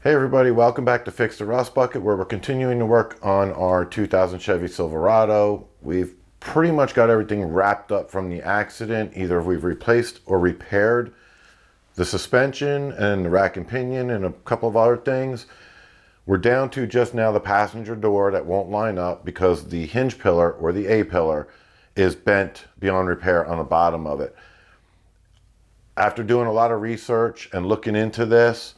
Hey everybody, welcome back to Fix the Rust Bucket, where we're continuing to work on our 2000 Chevy Silverado. We've pretty much got everything wrapped up from the accident. Either we've replaced or repaired the suspension and the rack and pinion and a couple of other things. We're down to just now the passenger door that won't line up because the hinge pillar, or the A pillar, is bent beyond repair on the bottom of it. After doing a lot of research and looking into this,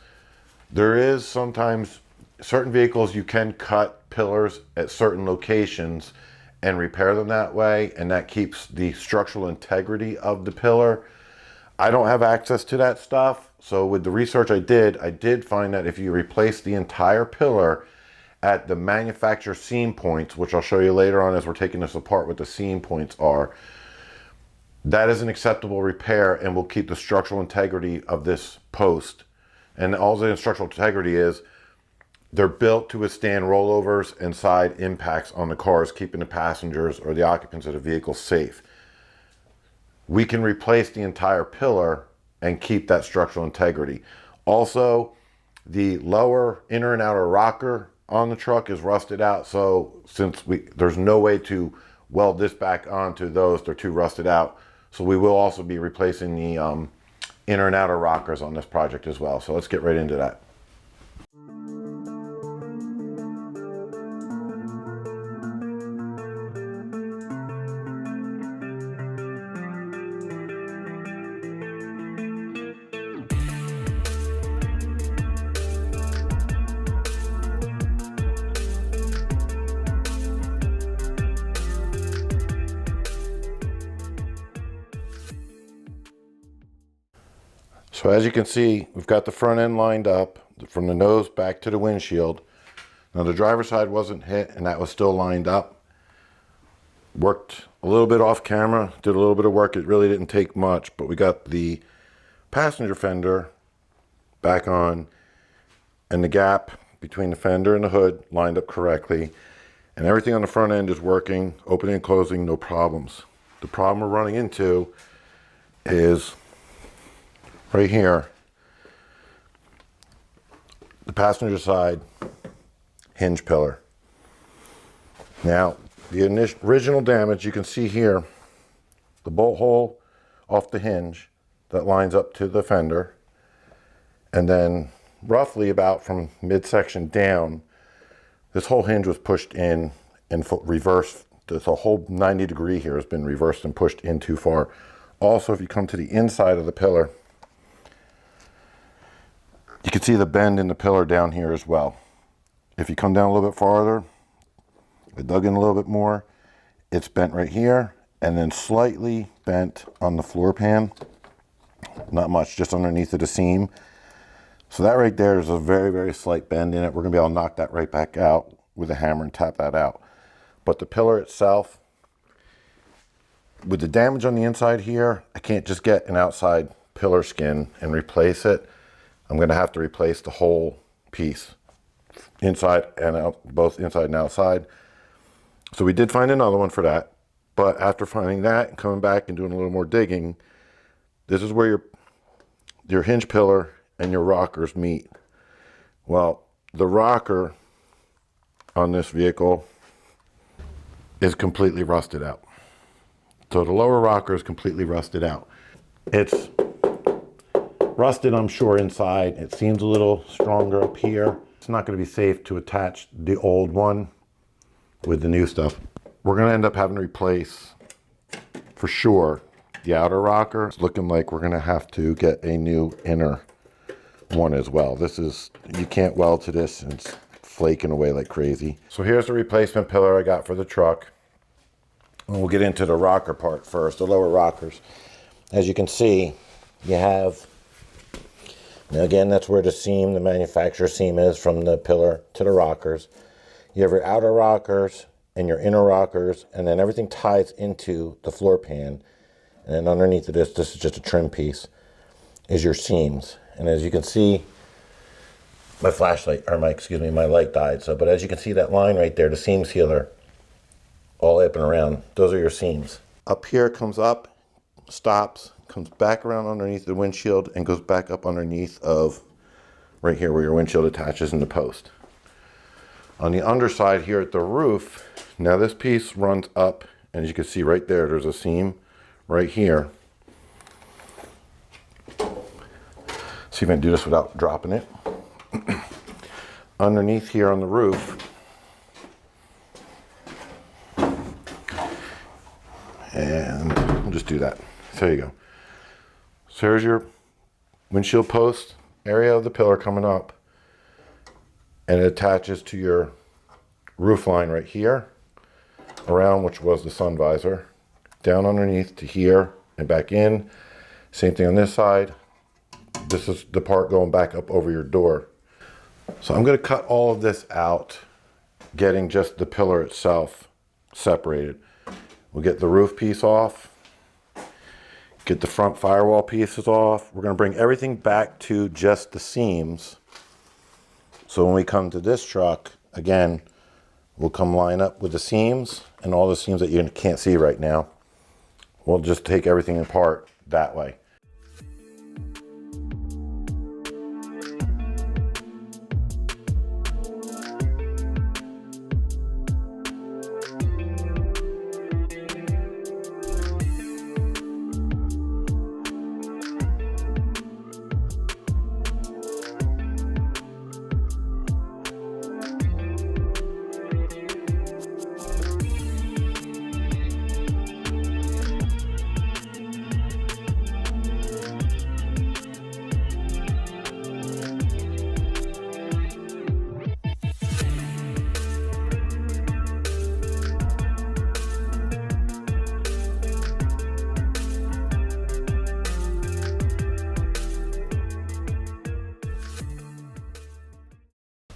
there is sometimes certain vehicles you can cut pillars at certain locations and repair them that way, and that keeps the structural integrity of the pillar. I don't have access to that stuff, so with the research I did find that if you replace the entire pillar at the manufacturer seam points, which I'll show you later on as we're taking this apart what the seam points are, that is an acceptable repair and will keep the structural integrity of this post. And all the structural integrity is, they're built to withstand rollovers and side impacts on the cars, keeping the passengers or the occupants of the vehicle safe. We can replace the entire pillar and keep that structural integrity. Also, the lower inner and outer rocker on the truck is rusted out, so since there's no way to weld this back onto those, they're too rusted out. So we will also be replacing the inner and outer rockers on this project as well. So let's get right into that. So as you can see, we've got the front end lined up from the nose back to the windshield. Now the driver's side wasn't hit and that was still lined up. Worked a little bit off camera, did a little bit of work. It really didn't take much, but we got the passenger fender back on and the gap between the fender and the hood lined up correctly. And everything on the front end is working, opening and closing, no problems. The problem we're running into is right here, the passenger side hinge pillar. Now, the original damage, you can see here, the bolt hole off the hinge that lines up to the fender, and then roughly about from midsection down, this whole hinge was pushed in and reversed. This whole 90-degree here has been reversed and pushed in too far. Also, if you come to the inside of the pillar, you can see the bend in the pillar down here as well. If you come down a little bit farther, I dug in a little bit more, it's bent right here and then slightly bent on the floor pan. Not much, just underneath of the seam. So that right there is a very, very slight bend in it. We're gonna be able to knock that right back out with a hammer and tap that out. But the pillar itself, with the damage on the inside here, I can't just get an outside pillar skin and replace it. I'm going to have to replace the whole piece, inside and out, both inside and outside. So we did find another one for that. But after finding that and coming back and doing a little more digging, this is where your hinge pillar and your rockers meet. Well, the rocker on this vehicle is completely rusted out. So the lower rocker is completely rusted out. It's rusted, I'm sure, inside. It seems a little stronger up here. It's not going to be safe to attach the old one with the new stuff. We're going to end up having to replace, for sure, the outer rocker. It's looking like we're going to have to get a new inner one as well. This is, you can't weld to this, and it's flaking away like crazy. So here's the replacement pillar I got for the truck. And we'll get into the rocker part first, the lower rockers. As you can see, you have, now again, that's where the seam, the manufacturer seam is from the pillar to the rockers. You have your outer rockers and your inner rockers, and then everything ties into the floor pan. And then underneath of this is just a trim piece, is your seams. And as you can see, my light died. So, but as you can see that line right there, the seam sealer, all up and around, those are your seams. Up here comes up, stops, comes back around underneath the windshield and goes back up underneath of right here where your windshield attaches in the post. On the underside here at the roof, now this piece runs up, and as you can see right there, there's a seam right here. See if I can do this without dropping it. Underneath here on the roof, and we'll just do that. So there you go. So here's your windshield post area of the pillar coming up, and it attaches to your roof line right here, around which was the sun visor, down underneath to here and back in. Same thing on this side. This is the part going back up over your door. So I'm going to cut all of this out, getting just the pillar itself separated. We'll get the roof piece off, get the front firewall pieces off. We're going to bring everything back to just the seams. So when we come to this truck, again, we'll come line up with the seams and all the seams that you can't see right now. We'll just take everything apart that way.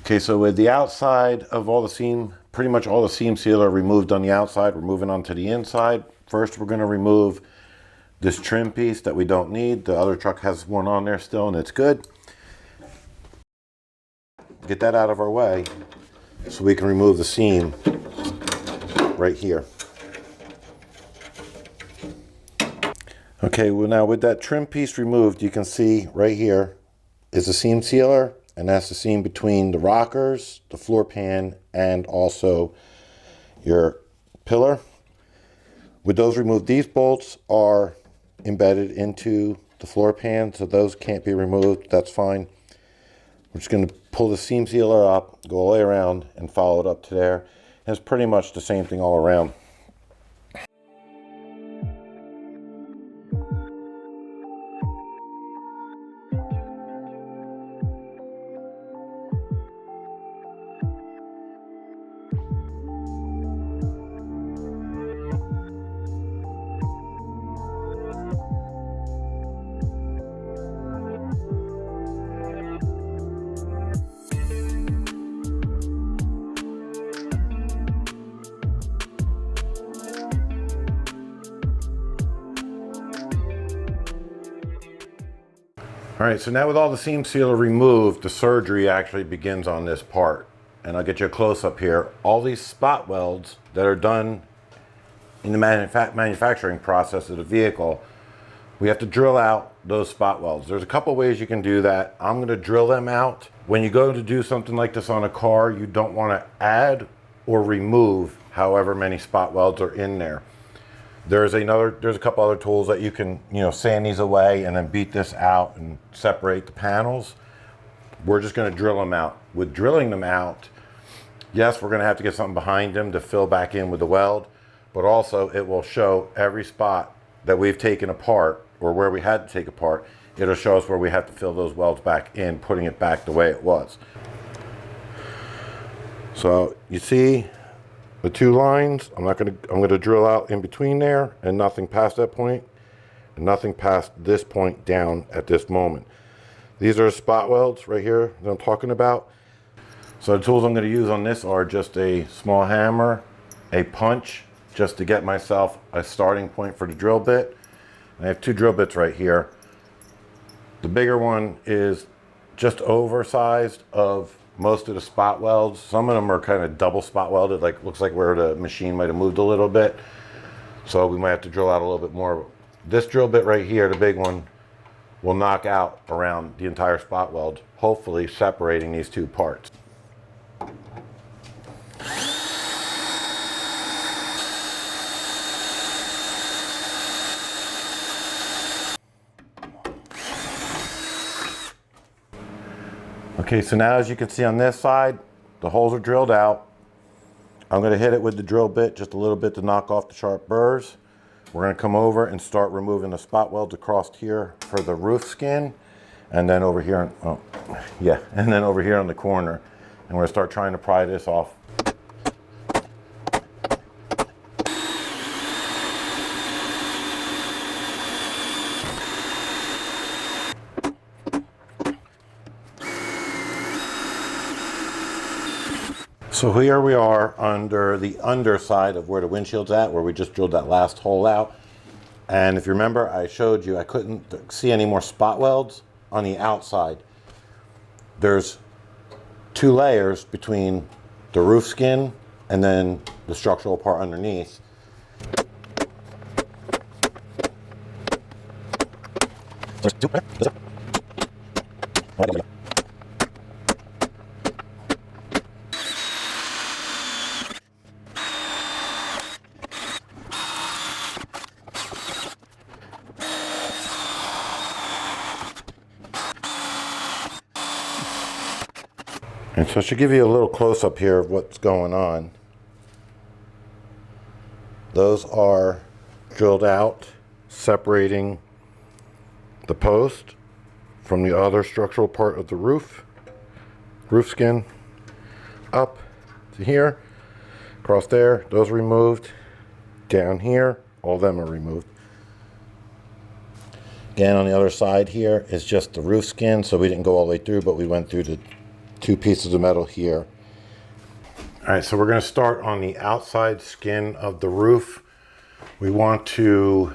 Okay, so with the outside of all the seam, pretty much all the seam sealer removed on the outside, we're moving on to the inside. First, we're going to remove this trim piece that we don't need. The other truck has one on there still, and it's good. Get that out of our way so we can remove the seam right here. Okay, well now with that trim piece removed, you can see right here is the seam sealer. And that's the seam between the rockers, the floor pan, and also your pillar. With those removed, these bolts are embedded into the floor pan, so those can't be removed. That's fine. We're just going to pull the seam sealer up, go all the way around, and follow it up to there. And it's pretty much the same thing all around. All right, so now with all the seam sealer removed, the surgery actually begins on this part. And I'll get you a close up here. All these spot welds that are done in the manufacturing process of the vehicle, we have to drill out those spot welds. There's a couple ways you can do that. I'm gonna drill them out. When you go to do something like this on a car, you don't wanna add or remove however many spot welds are in there. There's a couple other tools that you can, sand these away and then beat this out and separate the panels. We're just going to drill them out. With drilling them out, yes, we're going to have to get something behind them to fill back in with the weld, but also it will show every spot that we've taken apart or where we had to take apart. It'll show us where we have to fill those welds back in, putting it back the way it was. So you see the two lines, I'm going to drill out in between there, and nothing past that point, and nothing past this point down at this moment. These are spot welds right here that I'm talking about. So the tools I'm going to use on this are just a small hammer, a punch, just to get myself a starting point for the drill bit. I have two drill bits right here. The bigger one is just oversized of most of the spot welds. Some of them are kind of double spot welded, like looks like where the machine might have moved a little bit. So we might have to drill out a little bit more. This drill bit right here, the big one, will knock out around the entire spot weld, hopefully separating these two parts. Okay, so now as you can see on this side, the holes are drilled out. I'm going to hit it with the drill bit just a little bit to knock off the sharp burrs. We're going to come over and start removing the spot welds across here for the roof skin, and then over here, and then over here on the corner. And we're going to start trying to pry this off. So here we are under the underside of where the windshield's at, where we just drilled that last hole out. And if you remember, I showed you I couldn't see any more spot welds on the outside. There's 2 layers between the roof skin and then the structural part underneath. And so I should give you a little close-up here of what's going on. Those are drilled out, separating the post from the other structural part of the roof skin, up to here, across there, those removed, down here, all of them are removed. Again, on the other side here is just the roof skin, so we didn't go all the way through, but we went through the 2 pieces of metal here. All right, so we're going to start on the outside skin of the roof. We want to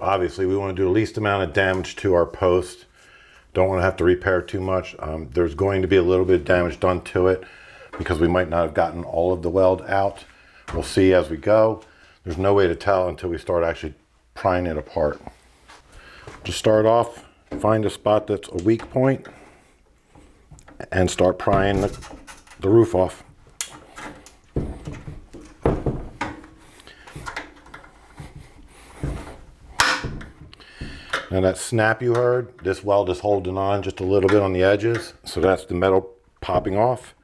obviously we want to do the least amount of damage to our post. Don't want to have to repair too much. There's going to be a little bit of damage done to it because we might not have gotten all of the weld out. We'll see as we go. There's no way to tell until we start actually prying it apart. Just start off, find a spot that's a weak point, and start prying the roof off. Now that snap you heard, this weld is holding on just a little bit on the edges, so that's the metal popping off.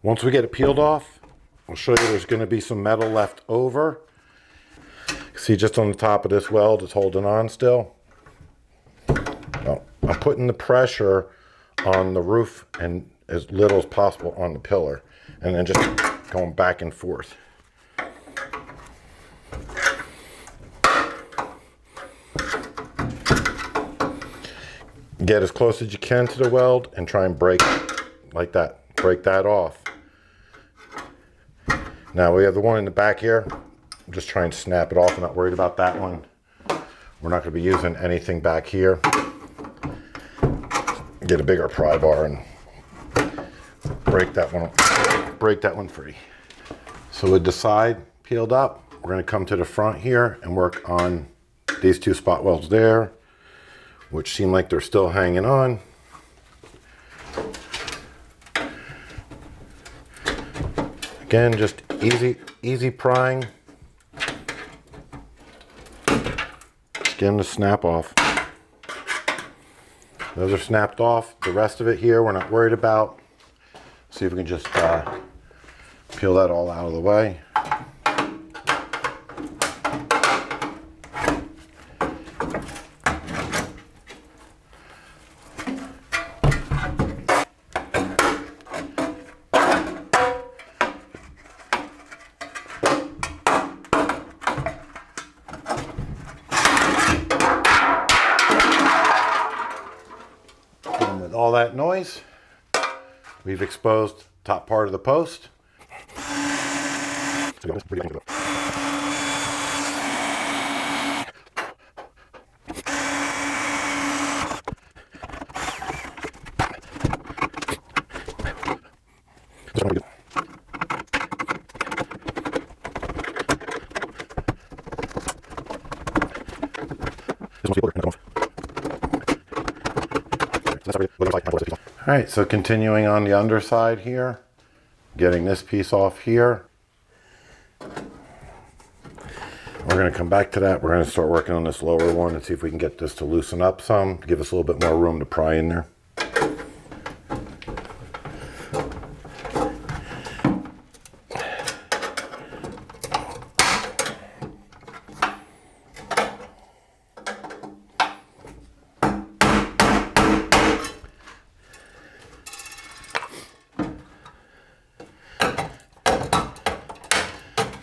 Once we get it peeled off, I'll show you there's going to be some metal left over. See, just on the top of this weld, it's holding on still. Well, I'm putting the pressure on the roof and as little as possible on the pillar, and then just going back and forth. Get as close as you can to the weld and try and break like that. Break that off. Now we have the one in the back here. I'm just trying to snap it off. I'm not worried about that one. We're not going to be using anything back here. Get a bigger pry bar and break that one free. So with the side peeled up, we're going to come to the front here and work on these 2 spot welds there, which seem like they're still hanging on. Again, just easy prying. Just getting the snap off. Those are snapped off. The rest of it here, we're not worried about. See if we can just peel that all out of the way. All that noise, we've exposed top part of the post. All right, so continuing on the underside here, getting this piece off here. We're going to come back to that. We're going to start working on this lower one and see if we can get this to loosen up some, give us a little bit more room to pry in there.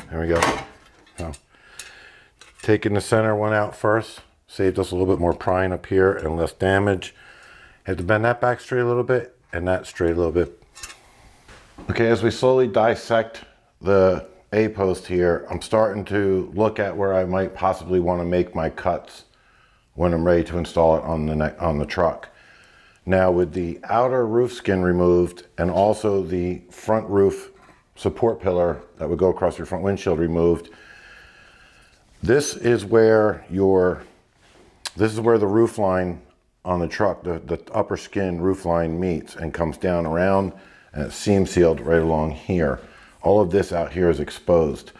There we go. So, taking the center one out first, saved us a little bit more prying up here and less damage. Had to bend that back straight a little bit and that straight a little bit. Okay, as we slowly dissect the A-post here, I'm starting to look at where I might possibly want to make my cuts when I'm ready to install it on the truck. Now with the outer roof skin removed and also the front roof support pillar that would go across your front windshield removed, this is where the roof line on the truck, the upper skin roof line meets and comes down around, and it's seam sealed right along here. All of this out here is exposed.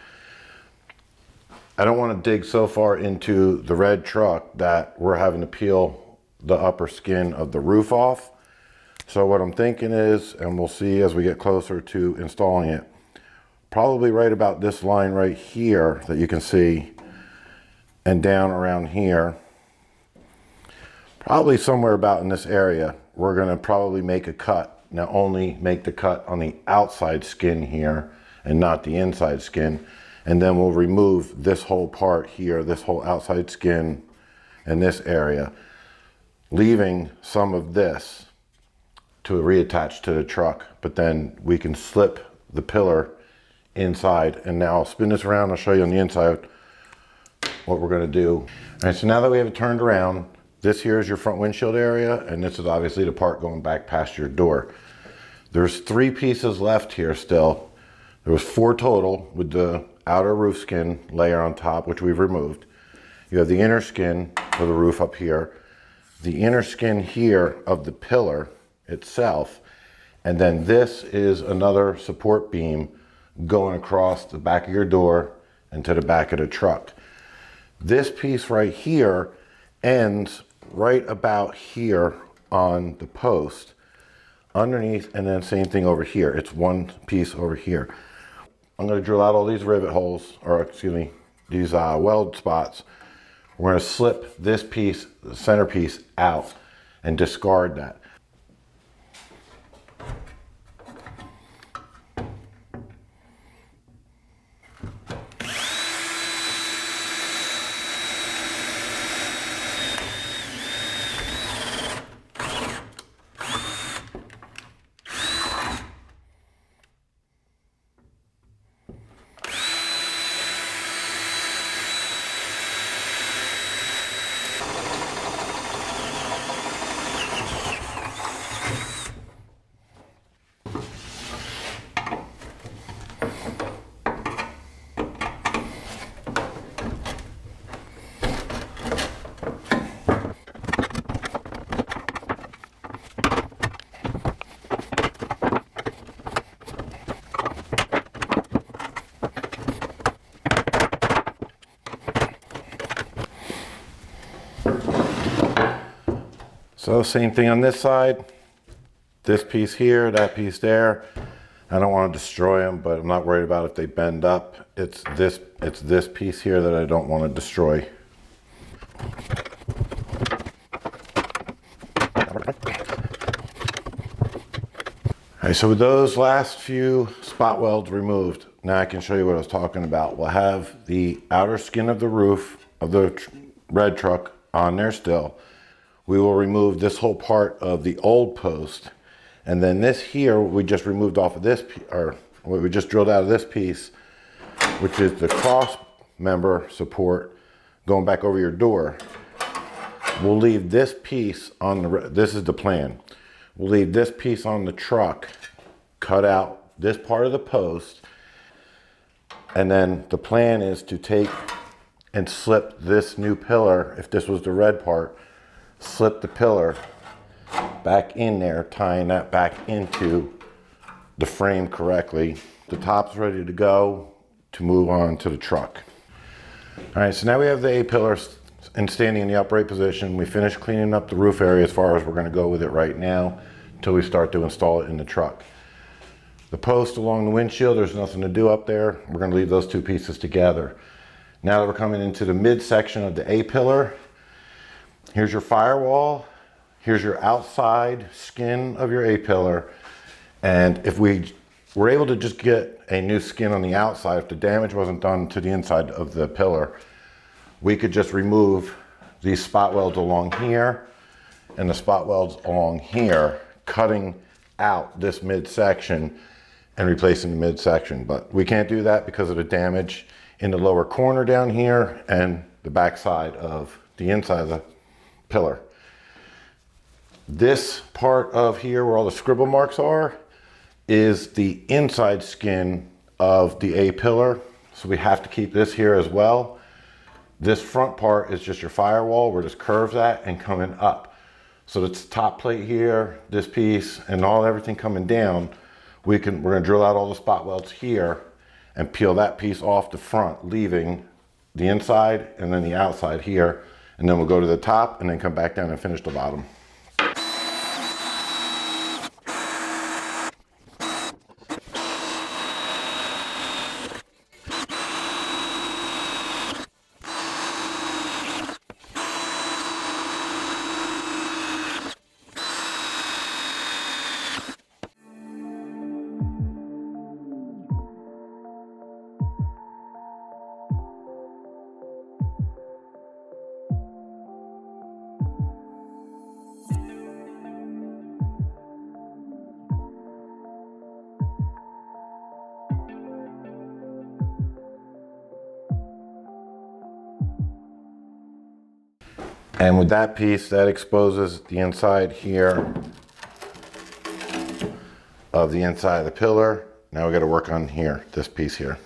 I don't want to dig so far into the red truck that we're having to peel the upper skin of the roof off. So what I'm thinking is, and we'll see as we get closer to installing it, probably right about this line right here that you can see, and down around here, probably somewhere about in this area, we're going to probably make a cut. Now only make the cut on the outside skin here and not the inside skin. And then we'll remove this whole part here, this whole outside skin and this area, leaving some of this to reattach to the truck. But then we can slip the pillar inside. And now I'll spin this around. I'll show you on the inside what we're going to do. All right, so now that we have it turned around, this here is your front windshield area, and this is obviously the part going back past your door. There's 3 pieces left here still. There was 4 total with the outer roof skin layer on top, which we've removed. You have the inner skin for the roof up here, the inner skin here of the pillar itself, and then this is another support beam going across the back of your door and to the back of the truck. This piece right here ends right about here on the post underneath, and then same thing over here. It's one piece over here. I'm going to drill out all these rivet holes, or excuse me, these weld spots. We're going to slip this piece, the center piece, out and discard that. So same thing on this side, this piece here, that piece there. I don't want to destroy them, but I'm not worried about if they bend up. It's this piece here that I don't want to destroy. All right, so with those last few spot welds removed, now I can show you what I was talking about. We'll have the outer skin of the roof of the red truck on there still. We will remove this whole part of the old post, and then this here we just removed off of this, or what we just drilled out of this piece, which is the cross member support going back over your door. We'll leave this piece on the, this is the plan. We'll leave this piece on the truck, cut out this part of the post, and then the plan is to take and slip this new pillar, if this was the red part, slip the pillar back in there, tying that back into the frame correctly. The top's ready to go to move on to the truck. All right, so now we have the A-pillar and standing in the upright position. We finished cleaning up the roof area as far as we're going to go with it right now until we start to install it in the truck. The post along the windshield, there's nothing to do up there. We're going to leave those two pieces together. Now that we're coming into the midsection of the A-pillar, here's your firewall, here's your outside skin of your A-pillar, and if we were able to just get a new skin on the outside, if the damage wasn't done to the inside of the pillar, we could just remove these spot welds along here and the spot welds along here, cutting out this midsection and replacing the midsection. But we can't do that because of the damage in the lower corner down here and the back side of the inside of the pillar. This part of here where all the scribble marks are is the inside skin of the A-pillar. So we have to keep this here as well. This front part is just your firewall where this curves at and coming up. So it's top plate here, this piece, and everything coming down. We're gonna drill out all the spot welds here and peel that piece off the front, leaving the inside and then the outside here. And then we'll go to the top and then come back down and finish the bottom. And with that piece, that exposes the inside here of the inside of the pillar. Now we got to work on here, this piece here.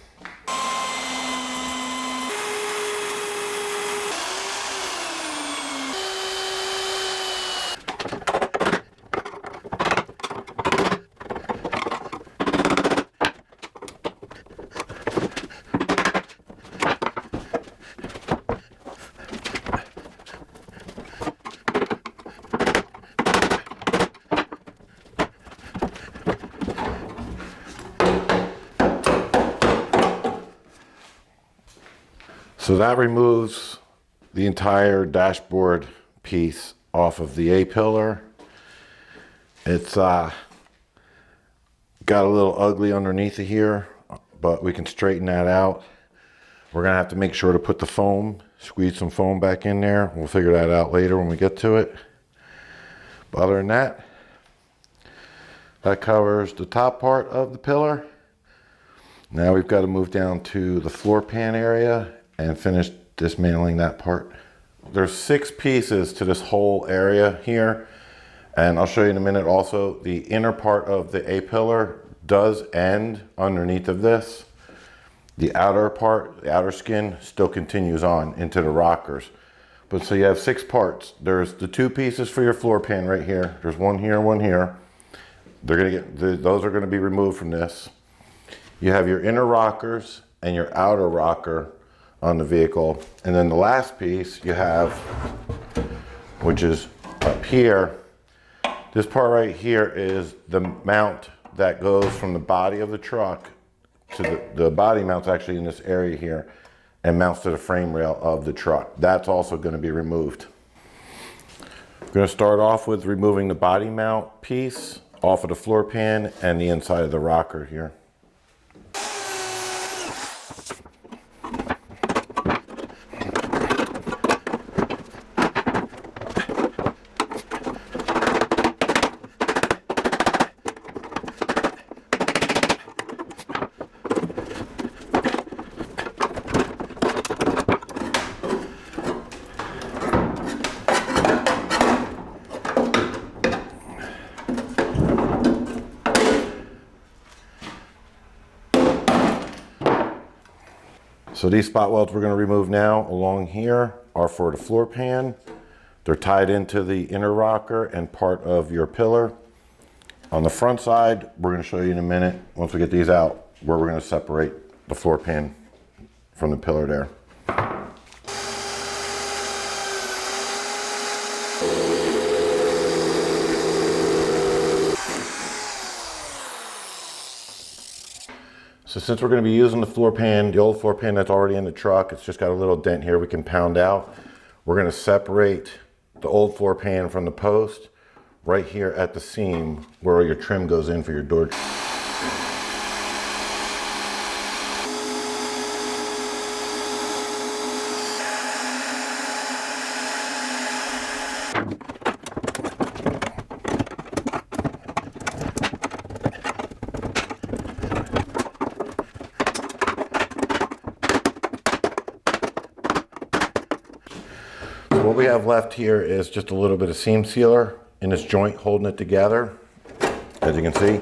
So that removes the entire dashboard piece off of the A-pillar. It's got a little ugly underneath of here, but we can straighten that out. We're gonna have to make sure to put the foam, squeeze some foam back in there. We'll figure that out later when we get to it. But other than that, that covers the top part of the pillar. Now we've got to move down to the floor pan area and finish dismantling that part. There's 6 pieces to this whole area here, and I'll show you in a minute. Also, the inner part of the A-pillar does end underneath of this. The outer part, the outer skin, still continues on into the rockers. But so you have 6 parts. There's the 2 pieces for your floor pan right here. There's one here, one here. Those are gonna be removed from this. You have your inner rockers and your outer rocker on the vehicle. And then the last piece you have, which is up here, this part right here is the mount that goes from the body of the truck to the body mount's actually in this area here and mounts to the frame rail of the truck. That's also going to be removed. I'm going to start off with removing the body mount piece off of the floor pan and the inside of the rocker here. So these spot welds we're going to remove now along here are for the floor pan. They're tied into the inner rocker and part of your pillar. On the front side, we're going to show you in a minute, once we get these out, where we're going to separate the floor pan from the pillar there. So since we're going to be using the floor pan, the old floor pan that's already in the truck, it's just got a little dent here we can pound out. We're going to separate the old floor pan from the post right here at the seam where your trim goes in for your door. So what we have left here is just a little bit of seam sealer in this joint holding it together. As you can see,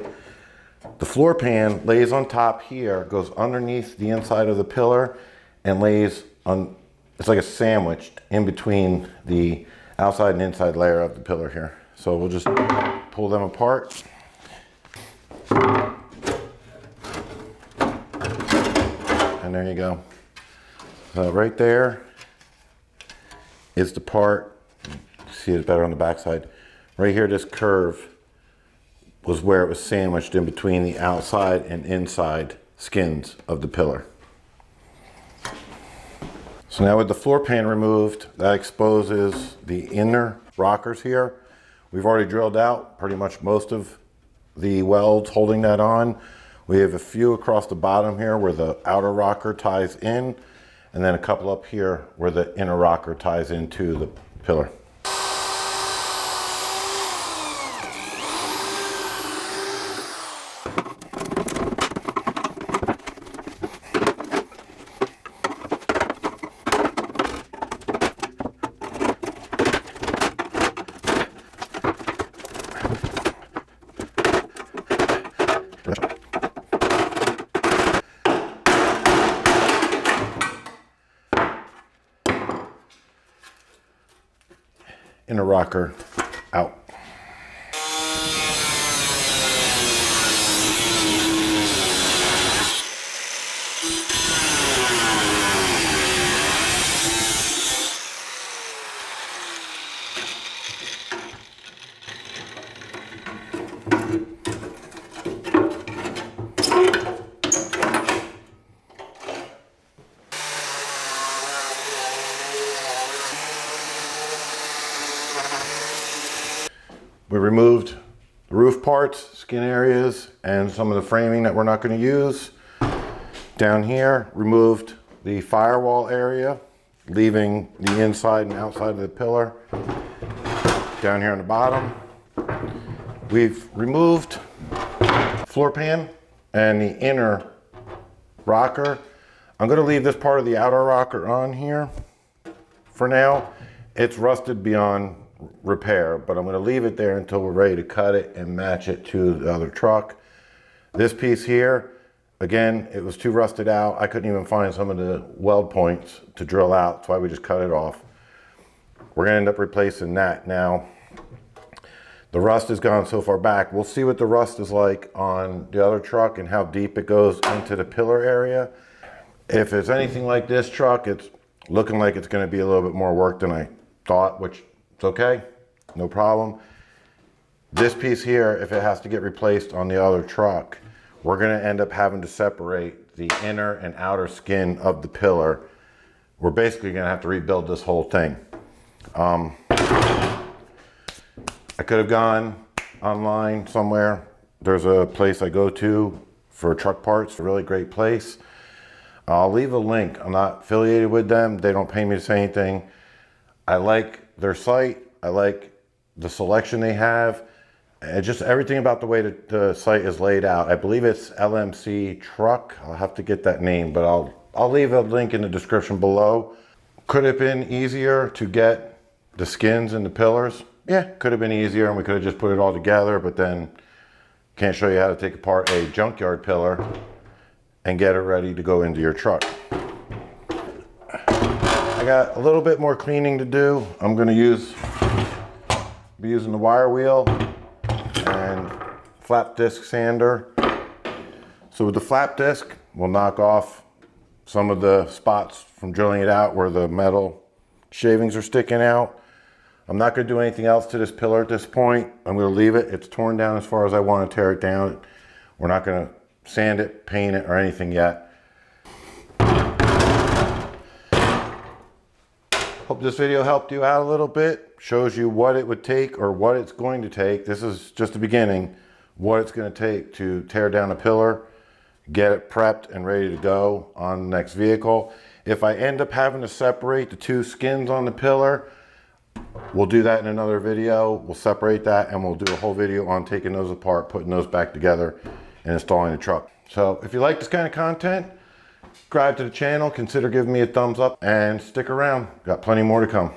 the floor pan lays on top here, goes underneath the inside of the pillar and lays on, it's like a sandwich in between the outside and inside layer of the pillar here. So we'll just pull them apart. And there you go. So right there is the part, see it better on the back side. Right here, this curve was where it was sandwiched in between the outside and inside skins of the pillar. So now with the floor pan removed, that exposes the inner rockers here. We've already drilled out pretty much most of the welds holding that on. We have a few across the bottom here where the outer rocker ties in, and then a couple up here where the inner rocker ties into the pillar. Inner rocker out. We removed the roof parts, skin areas, and some of the framing that we're not going to use. Down here, removed the firewall area, leaving the inside and outside of the pillar. Down here on the bottom, we've removed floor pan and the inner rocker. I'm going to leave this part of the outer rocker on here for now. It's rusted beyond repair, but I'm going to leave it there until we're ready to cut it and match it to the other truck. This piece here, again, it was too rusted out. I couldn't even find some of the weld points to drill out. That's why we just cut it off. We're going to end up replacing that. Now, the rust has gone so far back. We'll see what the rust is like on the other truck and how deep it goes into the pillar area. If it's anything like this truck, it's looking like it's going to be a little bit more work than I thought, which it's okay, no problem. This piece here, if it has to get replaced on the other truck, we're gonna end up having to separate the inner and outer skin of the pillar. We're basically gonna have to rebuild this whole thing. I could have gone online somewhere. There's a place I go to for truck parts, a really great place. I'll leave a link. I'm not affiliated with them. They don't pay me to say anything. I like their site. I like the selection they have. And just everything about the way that the site is laid out. I believe it's LMC Truck. I'll have to get that name, but I'll leave a link in the description below. Could it have been easier to get the skins and the pillars? Yeah, could have been easier, and we could have just put it all together, but then can't show you how to take apart a junkyard pillar and get it ready to go into your truck. I got a little bit more cleaning to do. I'm going to be using the wire wheel and flap disc sander. So with the flap disc, we'll knock off some of the spots from drilling it out where the metal shavings are sticking out. I'm not going to do anything else to this pillar at this point. I'm going to leave it. It's torn down as far as I want to tear it down. We're not going to sand it, paint it, or anything yet. Hope this video helped you out a little bit. Shows you what it would take, or what it's going to take. This is just the beginning. What it's going to take to tear down a pillar, get it prepped and ready to go on the next vehicle. If I end up having to separate the two skins on the pillar, we'll do that in another video. We'll separate that and we'll do a whole video on taking those apart, putting those back together, and installing the truck. So if you like this kind of content, subscribe to the channel, consider giving me a thumbs up, and stick around. Got plenty more to come.